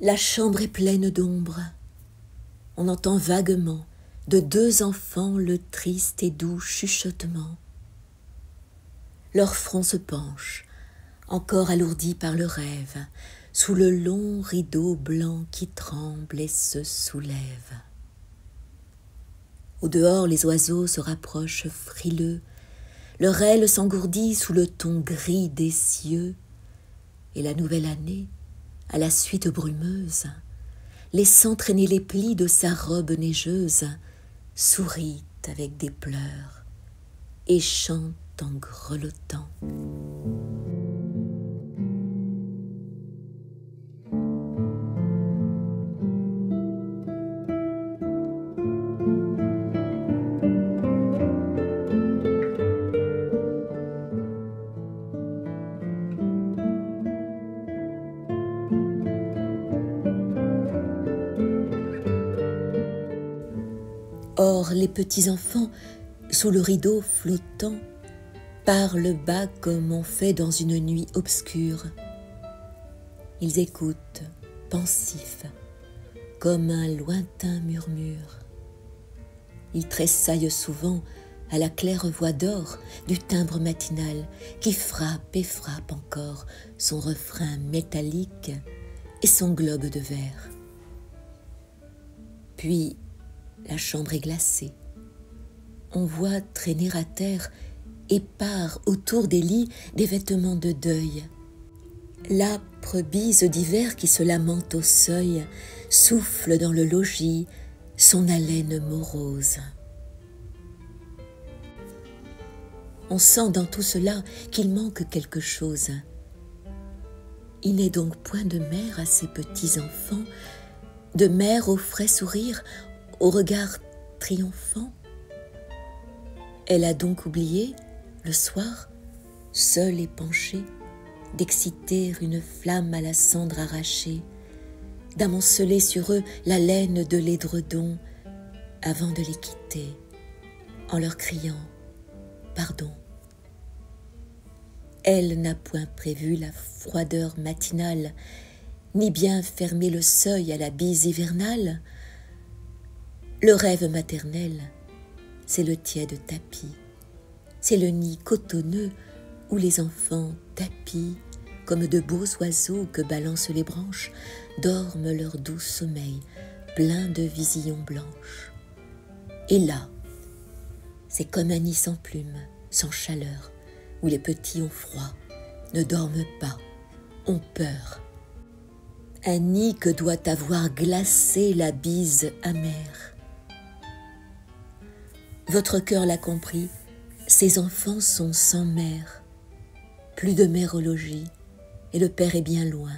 La chambre est pleine d'ombre. On entend vaguement de deux enfants le triste et doux chuchotement. Leur front se penche, encore alourdi par le rêve, sous le long rideau blanc qui tremble et se soulève. Au dehors, les oiseaux se rapprochent frileux, leur aile s'engourdit sous le ton gris des cieux, et la nouvelle année, à la suite brumeuse, laissant traîner les plis de sa robe neigeuse, sourit avec des pleurs et chante en grelottant. Or, les petits-enfants, sous le rideau flottant, parlent bas comme on fait dans une nuit obscure. Ils écoutent, pensifs, comme un lointain murmure. Ils tressaillent souvent à la claire-voix d'or du timbre matinal qui frappe et frappe encore son refrain métallique et son globe de verre. Puis, la chambre est glacée. On voit traîner à terre, épars autour des lits, des vêtements de deuil. L'âpre bise d'hiver qui se lamente au seuil souffle dans le logis son haleine morose. On sent dans tout cela qu'il manque quelque chose. Il n'est donc point de mère à ces petits-enfants, de mère au frais sourire, au regard triomphant. Elle a donc oublié, le soir, seule et penchée, d'exciter une flamme à la cendre arrachée, d'amonceler sur eux la laine de l'édredon avant de les quitter, en leur criant « Pardon ». Elle n'a point prévu la froideur matinale, ni bien fermé le seuil à la bise hivernale. Le rêve maternel, c'est le tiède tapis, c'est le nid cotonneux où les enfants tapis, comme de beaux oiseaux que balancent les branches, dorment leur doux sommeil, plein de visions blanches. Et là, c'est comme un nid sans plume, sans chaleur, où les petits ont froid, ne dorment pas, ont peur. Un nid que doit avoir glacé la bise amère. Votre cœur l'a compris, ces enfants sont sans mère, plus de mère au logis, et le père est bien loin.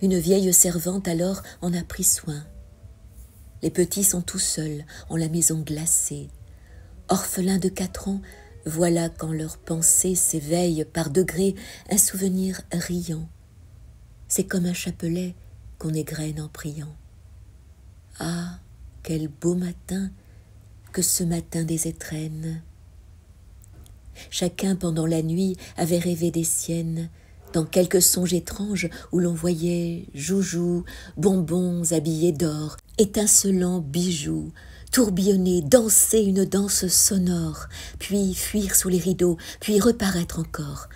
Une vieille servante alors en a pris soin. Les petits sont tout seuls en la maison glacée. Orphelins de 4 ans, voilà qu'en leur pensée s'éveille par degrés un souvenir riant. C'est comme un chapelet qu'on égrène en priant. Ah, quel beau matin que ce matin des étrennes. Chacun pendant la nuit avait rêvé des siennes, dans quelque songe étrange où l'on voyait joujoux, bonbons habillés d'or, étincelants bijoux, tourbillonner, danser une danse sonore, puis fuir sous les rideaux, puis reparaître encore.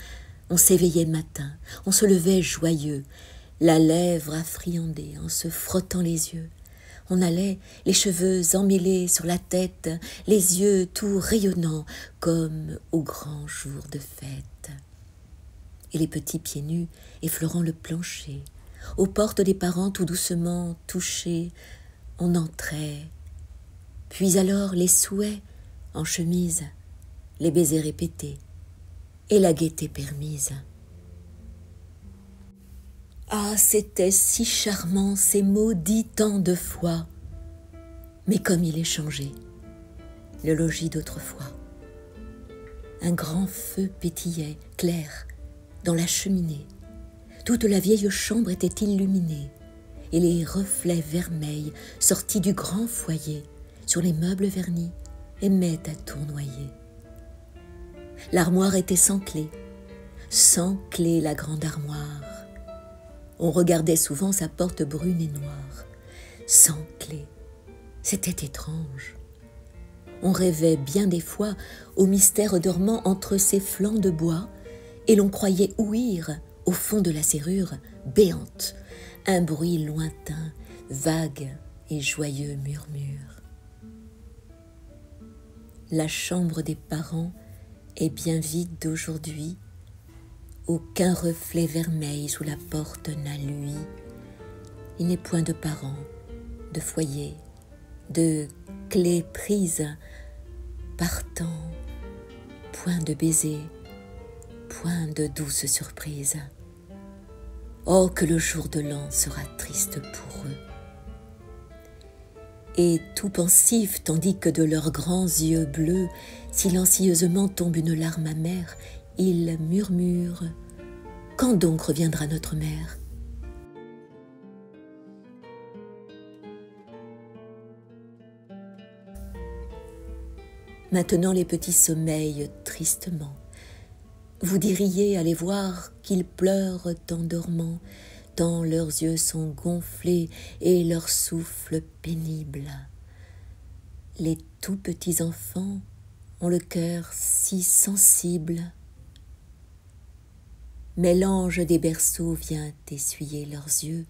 On s'éveillait matin, on se levait joyeux, la lèvre affriandée en se frottant les yeux. On allait, les cheveux emmêlés sur la tête, les yeux tout rayonnants comme au grand jour de fête. Et les petits pieds nus effleurant le plancher, aux portes des parents tout doucement touchés, on entrait. Puis alors les souhaits en chemise, les baisers répétés et la gaieté permise. Ah, c'était si charmant ces mots dits tant de fois. Mais comme il est changé, le logis d'autrefois. Un grand feu pétillait, clair, dans la cheminée. Toute la vieille chambre était illuminée, et les reflets vermeils sortis du grand foyer sur les meubles vernis aimaient à tournoyer. L'armoire était sans clé la grande armoire. On regardait souvent sa porte brune et noire, sans clé. C'était étrange. On rêvait bien des fois au mystère dormant entre ses flancs de bois, et l'on croyait ouïr, au fond de la serrure, béante, un bruit lointain, vague et joyeux murmure. La chambre des parents est bien vide d'aujourd'hui, aucun reflet vermeil sous la porte n'a lui. Il n'est point de parents, de foyer, de clés prises, partant, point de baiser, point de douce surprise. Oh, que le jour de l'an sera triste pour eux. Et tout pensifs, tandis que de leurs grands yeux bleus, silencieusement tombe une larme amère, ils murmurent « Quand donc reviendra notre mère ?» Maintenant les petits sommeillent tristement. Vous diriez à les voir qu'ils pleurent en dormant, tant leurs yeux sont gonflés et leur souffle pénible. Les tout petits enfants ont le cœur si sensible. Mais l'ange des berceaux vient essuyer leurs yeux,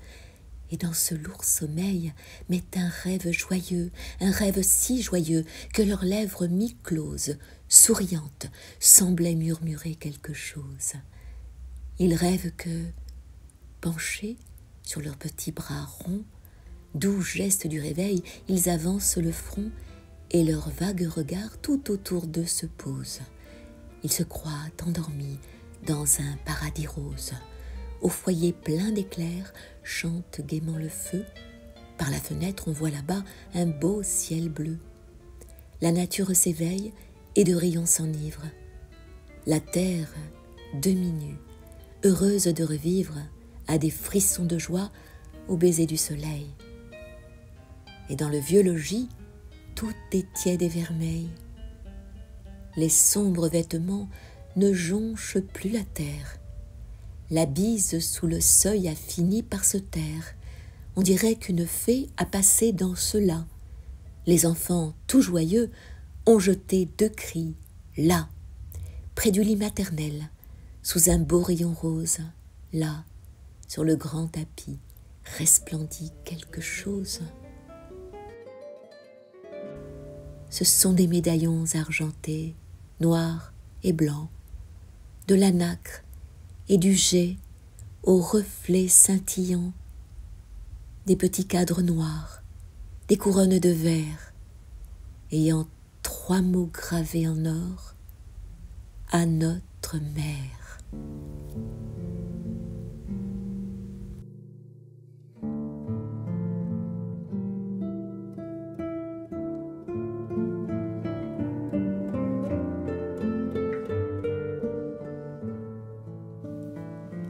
et dans ce lourd sommeil met un rêve joyeux, un rêve si joyeux que leurs lèvres mi-closes, souriantes, semblaient murmurer quelque chose. Ils rêvent que, penchés sur leurs petits bras ronds, doux gestes du réveil, ils avancent le front, et leur vague regard tout autour d'eux se pose. Ils se croient endormis dans un paradis rose. Au foyer plein d'éclairs chante gaiement le feu. Par la fenêtre, on voit là-bas un beau ciel bleu. La nature s'éveille et de rayons s'enivre. La terre, demi-nue, heureuse de revivre, a des frissons de joie au baiser du soleil. Et dans le vieux logis, tout est tiède et vermeil. Les sombres vêtements ne jonchent plus la terre. La bise sous le seuil a fini par se taire. On dirait qu'une fée a passé dans cela. Les enfants, tout joyeux, ont jeté 2 cris, là, près du lit maternel, sous un beau rayon rose, là, sur le grand tapis, resplendit quelque chose. Ce sont des médaillons argentés, noirs et blancs, de la nacre et du jet aux reflets scintillants, des petits cadres noirs, des couronnes de verre, ayant 3 mots gravés en or, à notre mère.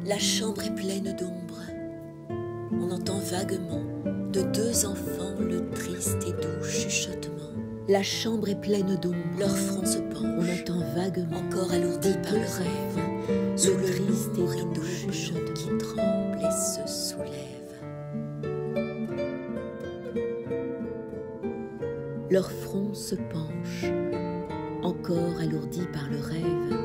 La chambre est pleine d'ombre. On entend vaguement de 2 enfants le triste et doux chuchotement. La chambre est pleine d'ombre. Leurs fronts se penchent. On entend vaguement, encore alourdis par le rêve, sous le triste et doux chuchotement qui tremble et se soulève. Leurs fronts se penchent, encore alourdis par le rêve,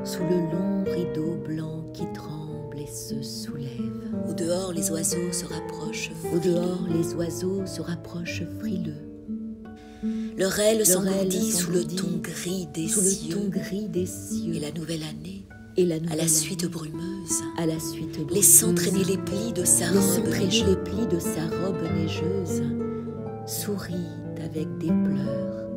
sous le long rideau blanc qui tremble et se soulève. Au dehors, les oiseaux se rapprochent frileux. Au dehors, les oiseaux se rapprochent frileux. Leur aile s'engourdit sous le ton gris des cieux. Et la nouvelle année, à la suite brumeuse, laissant traîner les plis de sa robe neigeuse, sourit avec des pleurs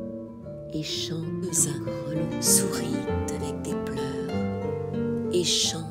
et chante en grelottant. Sourit avec des pleurs et chante